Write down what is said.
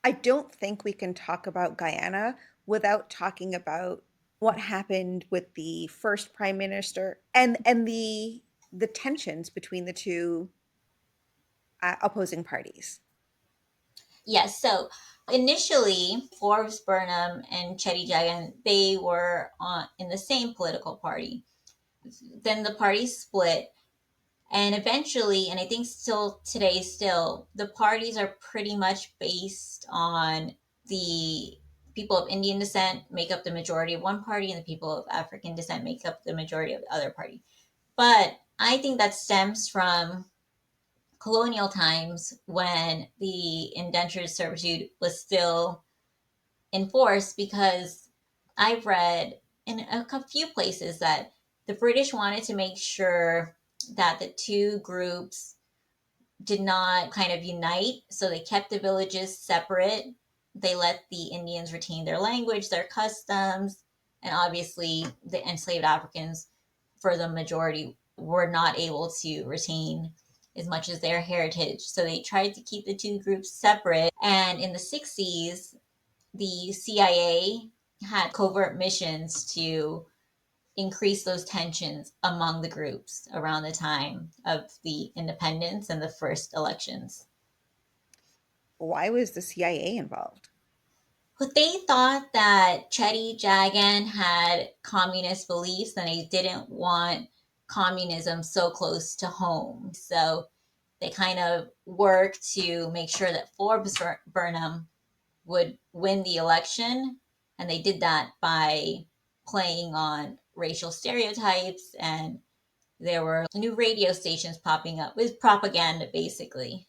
I don't think we can talk about Guyana without talking about what happened with the first prime minister and the tensions between the two opposing parties. Yes, so initially, Forbes Burnham and Cheddi Jagan, they were in the same political party. Then the party split, and eventually, and I think still today, still, the parties are pretty much based on the people of Indian descent make up the majority of one party, and the people of African descent make up the majority of the other party. But I think that stems from colonial times when the indentured servitude was still enforced, because I've read in a few places that the British wanted to make sure that the two groups did not kind of unite, so they kept the villages separate. They let the Indians retain their language, their customs, and obviously the enslaved Africans, for the majority, were not able to retain as much as their heritage. So they tried to keep the two groups separate. And in the 60s, the CIA had covert missions to increase those tensions among the groups around the time of the independence and the first elections. Why was the CIA involved? But they thought that Cheddi Jagan had communist beliefs and they didn't want communism so close to home. So they kind of worked to make sure that Forbes Burnham would win the election. And they did that by playing on racial stereotypes, and there were new radio stations popping up with propaganda, basically.